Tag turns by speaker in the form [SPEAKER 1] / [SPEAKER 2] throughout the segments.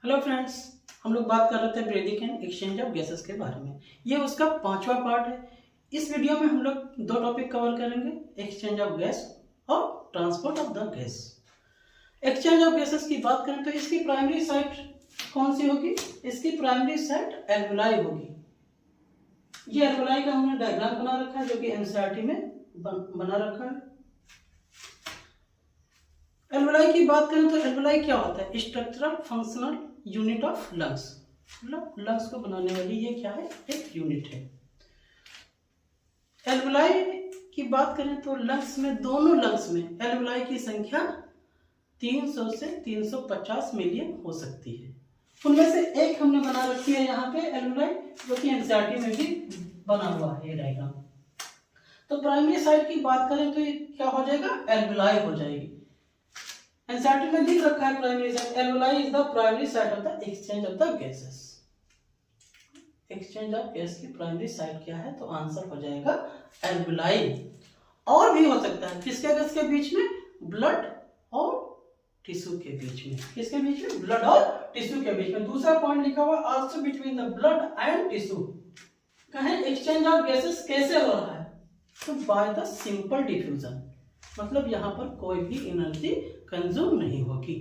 [SPEAKER 1] Hello friends, हम लोग बात कर रहे थे breathing and exchange of gases के बारे में। ये उसका 5वां पार्ट है। इस वीडियो में हम लोग 2 टॉपिक कवर करेंगे, एक्सचेंज ऑफ गैस और transport of the gas. Exchange of gases की बात करें तो इसकी प्राइमरी साइट कौन सी होगी? इसकी प्राइमरी साइट एल्वुलाई होगी। ये एल्वुलाई का हमने डायग्राम बना रखा है जो कि एनसीईआरटी में बना रखा है। एल्वुलाई की बात करें तो एल्वुलाई क्या होता है? Structural functional unit of lungs, मतलब लंग्स को बनाने वाली ये क्या है? एक यूनिट है। एल्वुलाई की बात करें तो लंग्स में, दोनों लंग्स में एल्वुलाई की संख्या 300 से 350 मिलियन हो सकती है। उनमें से एक हमने बना रखी है यहाँ पे एल्वुलाई, जो कि एनसीईआरटी में भी बना हुआ है ये डायग्राम। तो प्राइमरी साइट की बात करें तो ये क्या हो जाएगा? एल्वुलाई हो जाएगी। एनसीईआरटी में लिख रखा है primary site alveoli is the primary site of the exchange of the gases. Exchange of gas की प्राइमरी साइट क्या है? तो आंसर हो जाएगा एल्वुलाई। और भी हो सकता है किसके किसके बीच में? ब्लड और टिश्यू के बीच में। किसके बीच में? ब्लड और टिश्यू के बीच में। दूसरा पॉइंट लिखा हुआ also between the blood and tissue. कहें एक्सचेंज ऑफ गैसेस कैसे हो रहा है? तो बाय द सिंपल डिफ्यूजन, मतलब यहां पर कोई भी एनर्जी कंज्यूम नहीं होगी।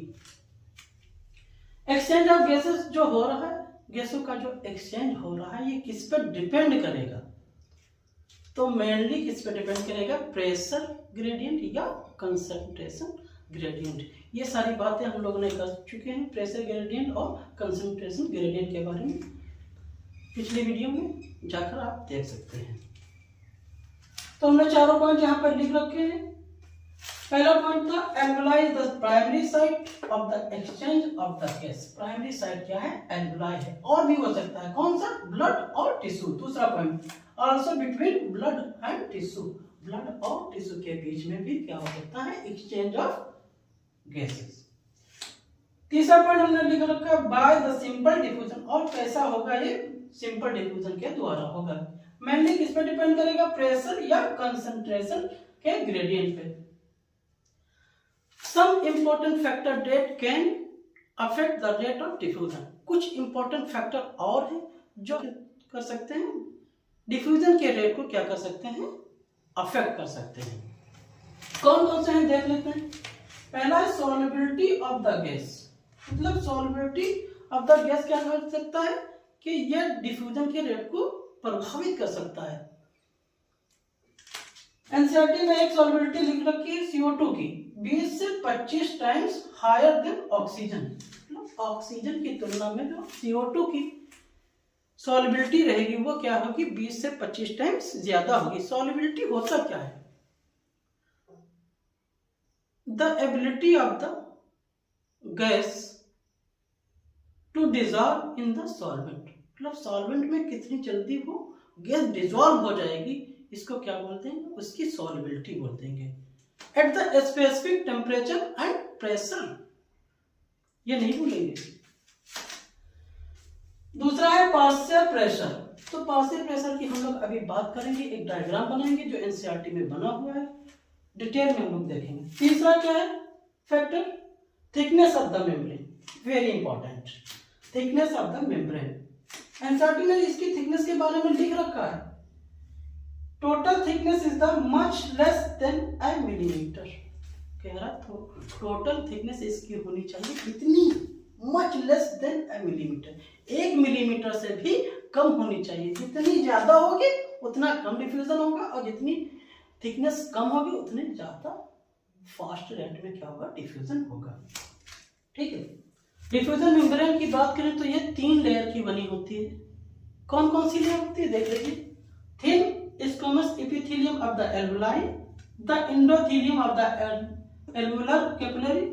[SPEAKER 1] एक्सचेंज ऑफ गैसेस जो हो रहा है, गैसों का जो एक्सचेंज हो रहा है, ये किस पर डिपेंड करेगा? तो मेनली किस पर डिपेंड करेगा? प्रेशर ग्रेडियंट या कंसंट्रेशन ग्रेडियंट। ये सारी बातें हम लोगों ने कर चुके हैं प्रेशर ग्रेडियंट और कंसंट्रेशन ग्रेडियंट के बारे में। पिछले वीडियो में जाकर आप देख सकते हैं। तो हमने चारों पॉइंट यहाँ पर लिख रखे हैं। पहला पॉइंट था alveoli the primary site of the exchange of the gas. Primary site क्या है? एल्वुलाई है। और भी हो सकता है, कौन सा? ब्लड और टिश्यू। दूसरा point also between blood and tissue, blood और टिश्यू के बीच में भी क्या हो सकता है? Exchange of gases. तीसरा पॉइंट हमने लिख रखा है बाय द सिंपल डिफ्यूजन। और कैसा होगा ये? सिंपल डिफ्यूजन के द्वारा होगा। मेनली किस पे डिपेंड करेगा? प्रेशर या कंसंट्रेशन के ग्रेडियंट पे। Some important factor that can affect the rate of diffusion। कुछ important factor और हैं जो कर सकते हैं डिफ्यूजन के रेट को क्या कर सकते हैं? अफेक्ट कर सकते हैं। कौन कौन से हैं देख लेते हैं। पहला है solubility of the gas, मतलब solubility of the gas क्या कर सकता है? कि यह डिफ्यूजन के रेट को प्रभावित कर सकता है। एनसीईआरटी में एक सॉल्युबिलिटी लिख रखी है CO2 की 20 से 25 times higher than oxygen. Oxygen की तुलना में जो CO2 की सॉल्युबिलिटी रहेगी वो क्या होगी? 20 से 25 टाइम्स ज्यादा होगी। सॉल्युबिलिटी होता क्या है? The ability of the gas to dissolve in the solvent, मतलब सॉल्वेंट में कितनी जल्दी वो गैस डिजॉल्व हो जाएगी, इसको क्या बोलते हैं? उसकी सॉल्युबिलिटी बोलते हैं। At the specific temperature and pressure, ये नहीं भूलेंगे। दूसरा है पार्शियल प्रेशर। तो पार्शियल प्रेशर की हम लोग अभी बात करेंगे, एक डायग्राम बनाएंगे जो एनसीईआरटी में बना हुआ है, डिटेल में हम लोग देखेंगे। तीसरा क्या है? Factor thickness of the membrane, very important, thickness of the membrane. NCERT ने इसकी थिकनेस के बारे में लिख रखा है total thickness is the much less than A millimetre. कह रहा तो टोटल थिकनेस इसकी होनी चाहिए कितनी? मच लेस देन ए मिलीमीटर, 1 मिलीमीटर से भी कम होनी चाहिए। जितनी ज्यादा होगी उतना कम डिफ्यूजन होगा, और जितनी थिकनेस कम होगी उतने ज्यादा फास्ट रेट में क्या होगा? डिफ्यूजन होगा। ठीक है। डिफ्यूजन मेम्ब्रेन की बात करें तो ये 3 लेयर की बनी होती है। कौन कौन सी लेयर होती है देख लीजिए। Thin squamous epithelium of the alveoli, the endothelium of the alveolar capillary,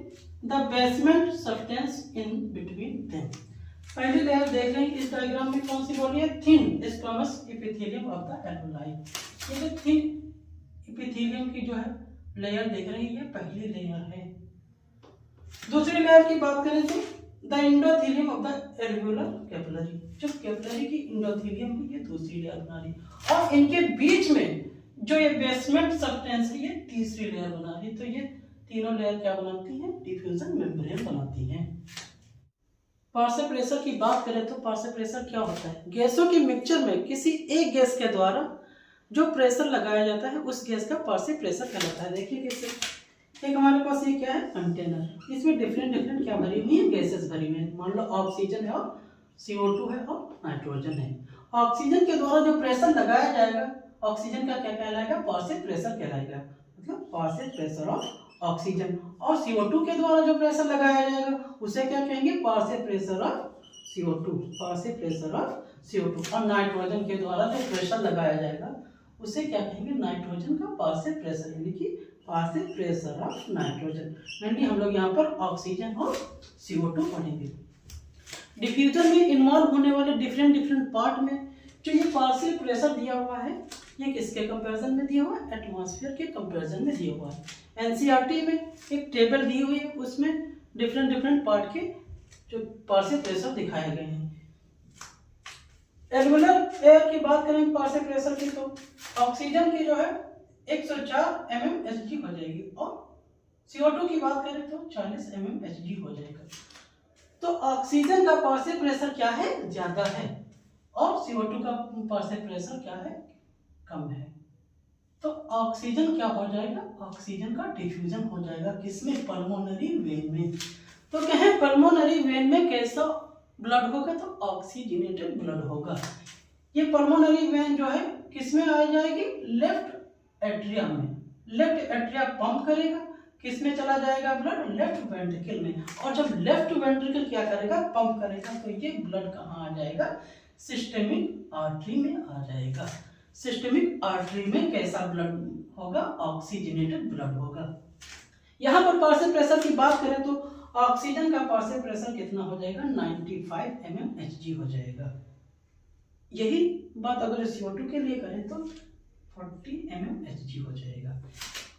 [SPEAKER 1] the basement substance in between them। पहली लेयर देख रहे हैं इस डायग्राम में, कौन सी बोली है? Thin squamous epithelium of the alveoli। ये जो थिन इपिथेलियम की जो है लेयर देख रहे हैं, ये पहली लेयर है। दूसरी लेयर की बात करें तो the endothelium of the alveolar capillary, जो कैपिलरी की एंडोथेलियम है, ये दूसरी लेयर बना रही है। और इनके बीच में जो ये बेसमेंट सब्सटेंस है, ये तीसरी लेयर बना रही है। तो ये तीनों लेयर क्या बनाती हैं? डिफ्यूजन मेम्ब्रेन बनाती हैं। पार्शियल प्रेशर की बात करें तो पार्शियल प्रेशर क्या होता है, गैसों के मिक्सचर में किसी एक गैस के द्वारा जो प्रेशर लगाया जाता है उस गैस का पार्शियल प्रेशर कहलाता है। देखिए कैसे, एक हमारे पास ये क्या है कंटेनर, इसमें डिफरेंट डिफरेंट क्या भरी हुई है, गैसेस भरी हुई है। मान लो ऑक्सीजन है और CO2 है और नाइट्रोजन है। ऑक्सीजन के द्वारा जो प्रेशर लगाया जाएगा ऑक्सीजन का क्या कहलाएगा, पार्शियल प्रेशर कहलाएगा, मतलब पार्शियल प्रेशर ऑफ ऑक्सीजन। और CO2 के द्वारा जो प्रेशर लगाया जाएगा उसे क्या कहेंगे, partial pressure of CO2, partial pressure of CO2। और नाइट्रोजन के द्वारा जो प्रेशर लगाया जाएगा उसे क्या कहेंगे, नाइट्रोजन का पार्शियल प्रेशर, यानी कि पार्शियल प्रेशर ऑफ नाइट्रोजन। यानी हम लोग यहाँ पर ऑक्सीजन और CO2 पढ़ेंगे। डिफ्यूजन में इन्वॉल्व होने वाले डिफरेंट डिफरेंट पार्ट में जो ये पार्शियल प्रेशर दिया हुआ है ये किसके कंपैरिजन में दिया हुआ है, एटमॉस्फेयर के कंपैरिजन में दिया हुआ है। एनसीईआरटी में एक टेबल दी हुई है, उसमें डिफरेंट डिफरेंट पार्ट के जो पार्शियल प्रेशर दिखाए गए हैं। एल्वुलर एयर की बात करें पार्शियल प्रेशर की तो ऑक्सीजन की जो है 104 mmHg हो जाएगी और CO2 की बात करें तो 40 mmHg हो जाएगा। तो ऑक्सीजन का पार्शियल प्रेशर क्या है, ज्यादा है, और CO2 का पार्शियल प्रेशर क्या है, कम है। तो ऑक्सीजन क्या हो जाएगा, ऑक्सीजन का डिफ्यूजन हो जाएगा किसमें, पल्मोनरी वेन में। तो कहें पल्मोनरी वेन में कैसा ब्लड होगा, तो ऑक्सीजनेटेड ब्लड होगा। ये पल्मोनरी वेन जो है किसमें आ जाएगी, लेफ्ट एट्रिया में। लेफ्ट एट्रिया पंप करेगा, किसमें चला जाएगा ब्लड, लेफ्ट वेंट्रिकल में। और जब लेफ्ट वेंट्रिकल क्या करेगा, पंप करेगा, तो ये ब्लड कहाँ आ जाएगा, सिस्टेमिक आर्टरी में आ जाएगा। सिस्टेमिक आर्टरी में कैसा ब्लड होगा, ऑक्सीजनेटेड ब्लड होगा। यहाँ पर पार्शियल प्रेशर की बात करें तो ऑक्सीजन का पार्शियल प्रेशर कितना हो जाएगा, 95 mmHg हो जाएगा। यही बात अगर CO2 के लिए करें तो 40 mmHg हो जाएगा।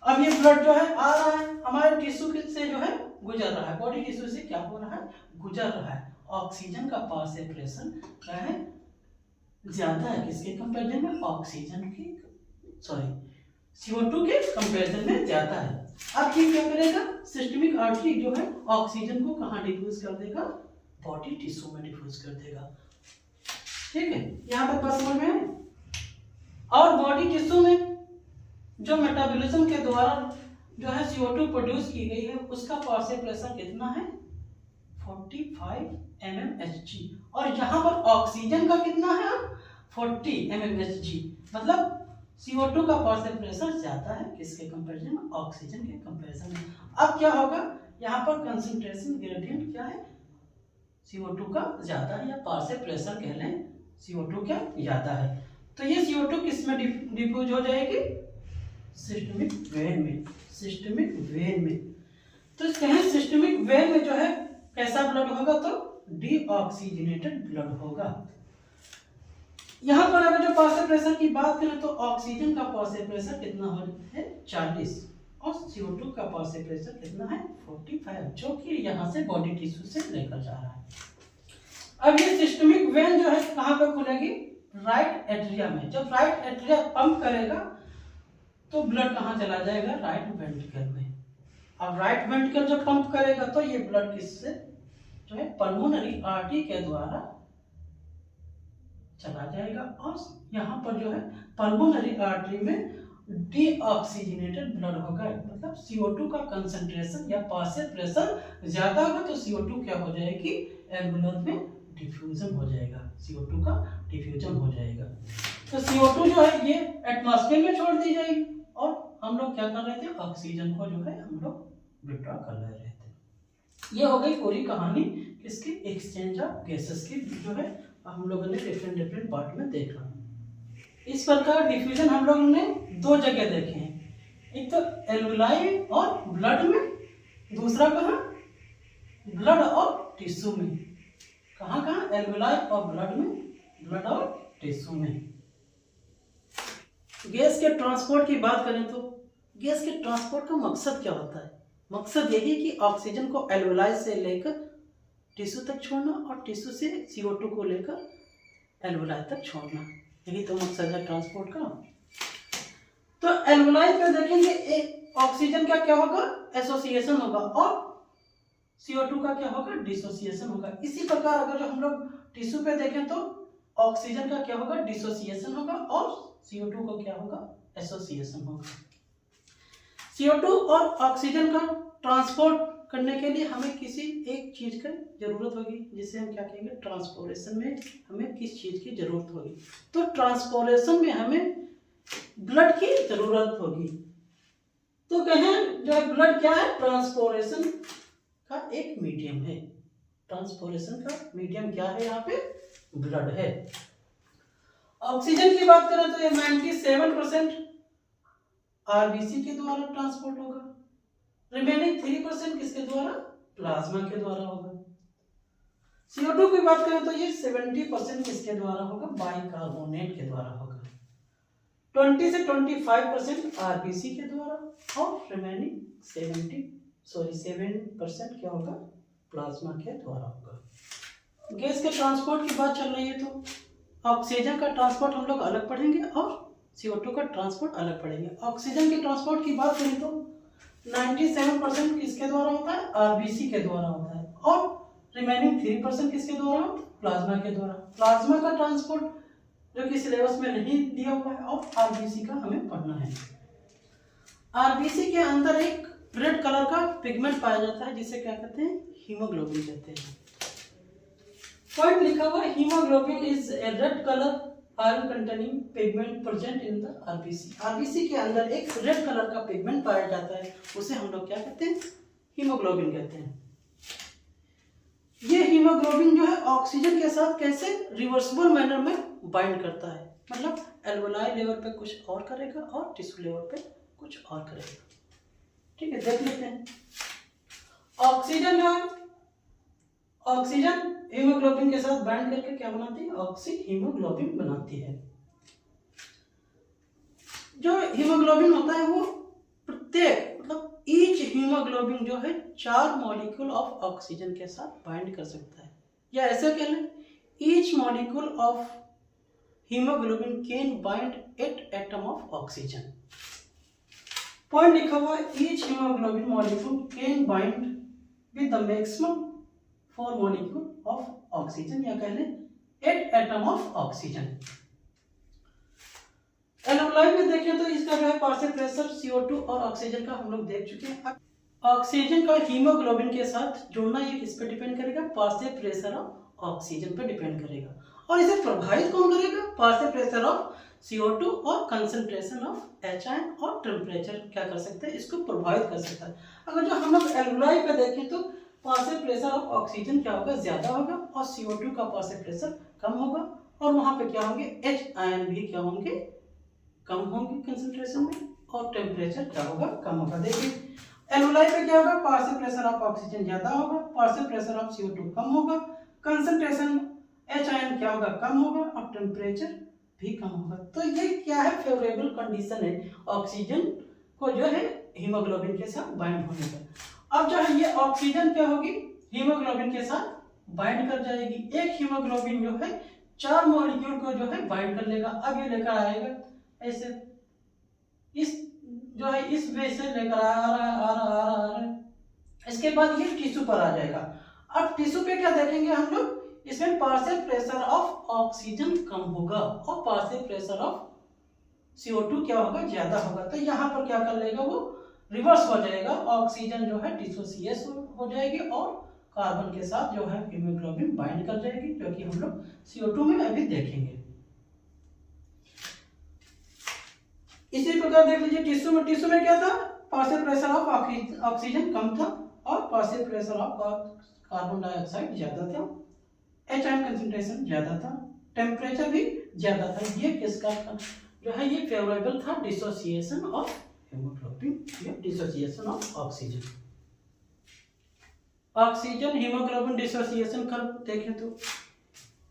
[SPEAKER 1] अब ये ब्लड जो है आ रहा है हमारे टिश्यू से जो है गुजर रहा है, बॉडी टिश्यू से क्या हो रहा है, गुजर रहा है। ऑक्सीजन का पार्शियल प्रेशर क्या है, ज्यादा है, किसके कंपैरिजन में, ऑक्सीजन की CO2 के कंपैरिजन में ज्यादा है। अब ये क्या करेगा, सिस्टेमिक आर्टरी जो है ऑक्सीजन को कहाँ डिफ्यूज कर देगा, बॉडी टिश्यू में डिफ्यूज कर देगा। ठीक है, यहाँ तक बात समझ में है। और बॉडी टिश्यू में जो मेटाबॉलिज्म के द्वारा जो है CO2 प्रोड्यूस की गई है उसका पार्शियल प्रेशर कितना है, 45 mmHg। और यहाँ पर ऑक्सीजन का कितना है, 40 mmHg। मतलब CO2 का पार्शियल प्रेशर ज्यादा है, किसके कंपैरिजन में, ऑक्सीजन के कंपैरिजन में। अब क्या होगा, यहाँ पर कंसंट्रेशन ग्रेडियंट क्या है, CO2 का ज्यादा है, या पार्शियल प्रेशर कह लें, CO2 क्या ज्यादा है। तो ये CO2 किस में डिफ्यूज हो जाएगी, सिस्टेमिक वेन में। सिस्टेमिक वेन में तो कहें सिस्टेमिक वेन में जो है कैसा ब्लड होगा, तो डीऑक्सीजनेटेड ब्लड होगा। यहाँ पर अगर जो पार्शियल प्रेशर की बात करें तो ऑक्सीजन का पार्शियल प्रेशर कितना हो है, 40, और CO2 का पार्शियल प्रेशर कितना है, 45, जो कि यहाँ से बॉडी टिश्यू से लेकर जा रहा है। अब ये सिस्टेमिक वेन जो है कहाँ पे खुलेगी, राइट एट्रिया में। जब राइट एट्रिया पंप करेगा तो ब्लड कहाँ चला जाएगा, राइट वेंट्रिकल में। अब राइट वेंट्रिकल जब पंप करेगा तो ये ब्लड किससे जो है, पल्मोनरी आर्टरी के द्वारा चला जाएगा। और यहाँ पर जो है पल्मोनरी आर्टरी में डीऑक्सीजनेटेड ब्लड होगा, मतलब CO2 का कंसंट्रेशन या पार्शियल प्रेशर ज्यादा होगा तो CO2 क्या हो जाएगी, एल्वुलर में डिफ्यूजन हो जाएगा, CO2 का डिफ्यूजन हो जाएगा। तो CO2 जो है ये एटमॉस्फेयर में छोड़ दी जाएगी और हम लोग क्या कर रहे थे, ऑक्सीजन को जो है हम लोग विड्रॉ कर रहे थे। ये हो गई पूरी कहानी किसकी, एक्सचेंज ऑफ गैसेस की, जो है हम लोगों ने डिफरेंट डिफरेंट पार्ट में देखा। इस प्रकार डिफ्यूजन हम लोगों ने दो जगह देखे हैं, एक तो एल्वुलाई और ब्लड में, दूसरा कहाँ, ब्लड और टिश्यू में। कहाँ कहाँ, एल्वुलाई और ब्लड में, ब्लड और टिश्यू में। गैस के ट्रांसपोर्ट की बात करें तो गैस के ट्रांसपोर्ट का मकसद क्या होता है, मकसद यही कि ऑक्सीजन को एल्वुलाई से लेकर टिश्यू तक छोड़ना और टिश्यू से CO2 को लेकर एल्वुलाई तक छोड़ना, यही तो मकसद है ट्रांसपोर्ट का। तो एल्वुलाई पे देखेंगे ऑक्सीजन का क्या होगा, एसोसिएशन होगा, और CO2 का क्या होगा, डिसोसिएशन होगा। इसी प्रकार अगर हम लोग टिश्यू पे देखें तो ऑक्सीजन का क्या होगा, डिसोसिएशन होगा, और CO2 को क्या होगा, एसोसिएशन होगा। CO2 और ऑक्सीजन का ट्रांसपोर्ट करने के लिए हमें किसी एक चीज की जरूरत होगी, जिसे हम क्या कहेंगे, ट्रांसपोर्टेशन में हमें किस चीज की जरूरत होगी। तो ट्रांसपोर्टेशन में हमें ब्लड की जरूरत होगी। तो कहें जो है ब्लड क्या है, ट्रांसपोर्टेशन का एक मीडियम है। ट्रांसपोर्टेशन का मीडियम क्या है, यहाँ पे ब्लड है। ऑक्सीजन की बात करें तो ये 97% आरबीसी के द्वारा ट्रांसपोर्ट होगा। रिमेनिंग 3% किसके द्वारा, प्लाज्मा के द्वारा होगा। CO2 की बात करें तो ये 70% किसके द्वारा होगा, बाइकार्बोनेट के द्वारा होगा। 20 से 25% आरबीसी के द्वारा, और रिमेनिंग 7% क्या होगा, प्लाज्मा के द्वारा होगा। गैस के ट्रांसपोर्ट की बात चल रही है तो ऑक्सीजन का ट्रांसपोर्ट हम लोग अलग पढ़ेंगे और CO2 का ट्रांसपोर्ट अलग पढ़ेंगे। ऑक्सीजन के ट्रांसपोर्ट की बात करें तो 97% किसके द्वारा होता है, आरबीसी के द्वारा होता है, और रिमेनिंग 3% किसके द्वारा होता है, प्लाज्मा के द्वारा। प्लाज्मा का ट्रांसपोर्ट जो कि सिलेबस में नहीं दिया हुआ है, और आरबीसी का हमें पढ़ना है। आरबीसी के अंदर एक रेड कलर का पिगमेंट पाया जाता है, जिसे क्या कहते हैं, हीमोग्लोबिन कहते हैं। पॉइंट लिखा हुआ है, haemoglobin is a red colour iron containing pigment present in the RBC. RBC के अंदर एक रेड कलर का पिगमेंट पाया जाता है, उसे हम लोग क्या कहते हैं, हीमोग्लोबिन कहते हैं। ये हीमोग्लोबिन जो है ऑक्सीजन के साथ कैसे रिवर्सिबल मैनर में बाइंड करता है, मतलब एल्वेलाई लेवल पे कुछ और करेगा और टिश्यू लेवल पे कुछ और करेगा। ठीक है, देख लेते हैं। ऑक्सीजन जो है, ऑक्सीजन हीमोग्लोबिन के साथ बाइंड करके क्या बनाती है, ऑक्सी हीमोग्लोबिन बनाती है। जो हीमोग्लोबिन होता है वो प्रत्येक मतलब ईच हीमोग्लोबिन जो है 4 मॉलिक्यूल ऑफ ऑक्सीजन के साथ बाइंड कर सकता है, या ऐसे कह लें each molecule of haemoglobin can bind 8 atom of oxygen. Point लिखा हुआ है, each haemoglobin molecule can bind with the maximum 4 molecule of oxygen, या कह लें 8 एटम ऑफ ऑक्सीजन। एल्वेलाई में देखें तो इसका जो है पार्शियल प्रेशर CO2 और ऑक्सीजन का हम लोग देख चुके हैं। ऑक्सीजन का हीमोग्लोबिन के साथ जुड़ना ये किस पे डिपेंड करेगा, पार्शियल प्रेशर ऑफ ऑक्सीजन पे डिपेंड करेगा। और इसे प्रभावित कौन करेगा, पार्शियल प्रेशर ऑफ CO2 और कंसंट्रेशन ऑफ H और टेम्परेचर क्या कर सकते हैं, इसको प्रभावित कर सकता है। अगर जो हम लोग एल्वेलाई पे देखें तो पार्शियल प्रेशर ऑफ ऑक्सीजन क्या होगा, ज्यादा होगा, और CO2 का पार्शियल प्रेशर कम होगा, और वहां पे क्या होंगे, H भी क्या होंगे, कम होंगे कंसंट्रेशन में, और टेम्परेचर क्या होगा, कम होगा। देखिए एल्वेलाई पे क्या होगा, पार्शियल प्रेशर ऑफ ऑक्सीजन ज्यादा होगा, पार्शियल प्रेशर ऑफ CO2 कम होगा, कंसंट्रेशन H क्या होगा, कम होगा, और टेम्परेचर भी कम होगा। तो ये क्या है, फेवरेबल कंडीशन है ऑक्सीजन को जो है हीमोग्लोबिन के साथ बाइंड होने का। अब जो है ये ऑक्सीजन क्या होगी, हीमोग्लोबिन के साथ बाइंड कर जाएगी। एक हीमोग्लोबिन जो है 4 मॉलिक्यूल को जो है बाइंड कर लेगा। अब ये लेकर आएगा ऐसे, इस जो है इस वे से लेकर आ रहा है। इसके बाद ये टिश्यू पर आ जाएगा। अब टिश्यू पे क्या देखेंगे हम लोग, इसमें पार्शियल प्रेशर ऑफ ऑक्सीजन कम होगा और पार्शियल प्रेशर ऑफ CO2 क्या होगा, ज्यादा होगा। तो यहाँ पर क्या कर लेगा, वो रिवर्स हो जाएगा, ऑक्सीजन जो है डिसोसिएट हो जाएगी और कार्बन के साथ जो है हीमोग्लोबिन बाइंड कर जाएगी, जो कि हम लोग CO2 में अभी देखेंगे। इसी प्रकार देख लीजिए टिश्यू में क्या था, पार्शियल प्रेशर ऑफ ऑक्सीजन कम था और partial pressure of carbon dioxide ज्यादा था, H कंसंट्रेशन ज्यादा था, टेम्परेचर भी ज्यादा था। ये किसका जो है, ये फेवरेबल था डिसोसिएशन ऑफ हीमोग्लोबिन या dissociation of oxygen. Oxygen haemoglobin dissociation curve देखें तो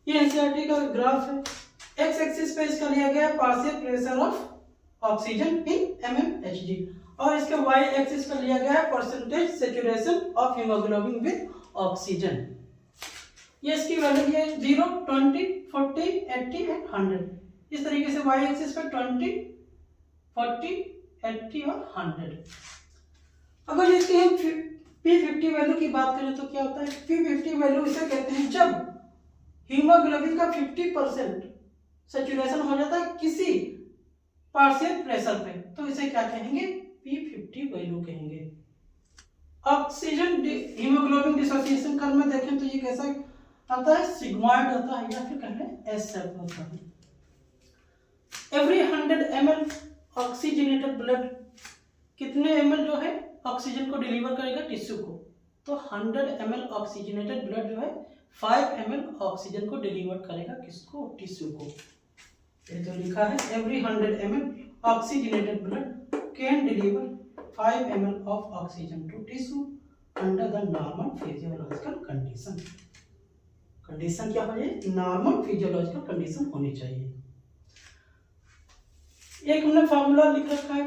[SPEAKER 1] ये एनसीईआरटी का ग्राफ है। एक्स एक्सिस पे इसका लिया गया partial pressure of oxygen in mmHg, और इसके वाई एक्सिस पर लिया गया है percentage saturation of haemoglobin with oxygen. ये इसकी वैल्यू है 0, 20, 40, 80 एंड 100। इस तरीके से वाई एक्सिस पर 20, 40, 80 और 100। अगर इसकी हम P50 वैल्यू की बात करें तो क्या होता है, P50 वैल्यू इसे कहते हैं जब हीमोग्लोबिन का 50% सैचुरेशन हो जाता है किसी पार्शियल प्रेशर पे, तो इसे क्या कहेंगे, P50 वैल्यू कहेंगे। ऑक्सीजन हीमोग्लोबिन डिसोसिएशन कर्व में देखें तो ये कैसा आता है, सिग्मॉइड होता है या फिर कहें एस शेप होता है। एवरी 100 ml ऑक्सीजनेटेड ब्लड कितने ml जो है ऑक्सीजन को डिलीवर करेगा टिश्यू को, तो 100 ml ऑक्सीजनेटेड ब्लड जो है 5 ml ऑक्सीजन को डिलीवर करेगा किसको, टिश्यू को। ये जो लिखा है every 100 ml oxygenated blood can deliver 5 ml of oxygen to tissue under the normal physiological condition। Condition क्या होनी चाहिए, नॉर्मल फिजियोलॉजिकल कंडीशन होनी चाहिए। एक हमने फार्मूला लिख रखा है,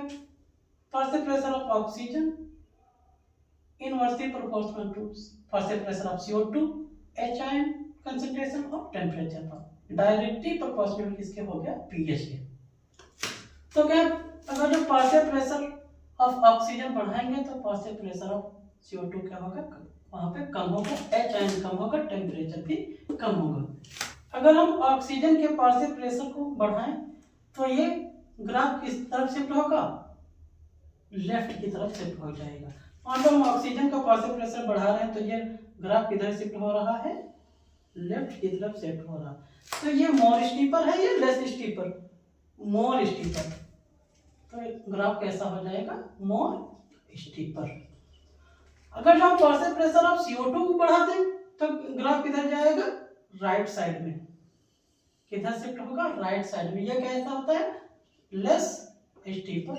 [SPEAKER 1] partial pressure of oxygen inversely proportional to partial pressure of CO2 HIN concentration of temperature पर, डायरेक्टली प्रोपोर्शनल किसके हो गया, pH के। तो क्या अगर जो पार्शियल प्रेशर ऑफ ऑक्सीजन बढ़ाएंगे तो पार्शियल प्रेशर ऑफ CO2 क्या होगा, वहां पे कम होगा, HIN कम होगा, टेम्परेचर भी कम होगा। अगर हम ऑक्सीजन के पार्शियल प्रेशर को बढ़ाएं तो ये ग्राफ किस तरफ शिफ्ट होगा, लेफ्ट की तरफ शिफ्ट हो जाएगा। मान लो हम ऑक्सीजन का पार्शियल प्रेशर बढ़ा रहे हैं तो ये ग्राफ किधर शिफ्ट हो रहा है, लेफ्ट की तरफ शिफ्ट हो रहा है। तो ये मोर स्टीपर है या लेस स्टीपर, मोर स्टीपर, तो ग्राफ कैसा हो जाएगा, मोर स्टीपर। अगर जो हम पार्शियल प्रेशर ऑफ CO2 को बढ़ा दें तो ग्राफ किधर जाएगा, राइट साइड में, किधर शिफ्ट होगा, राइट साइड में। यह कैसा होता है, लेस स्टीपर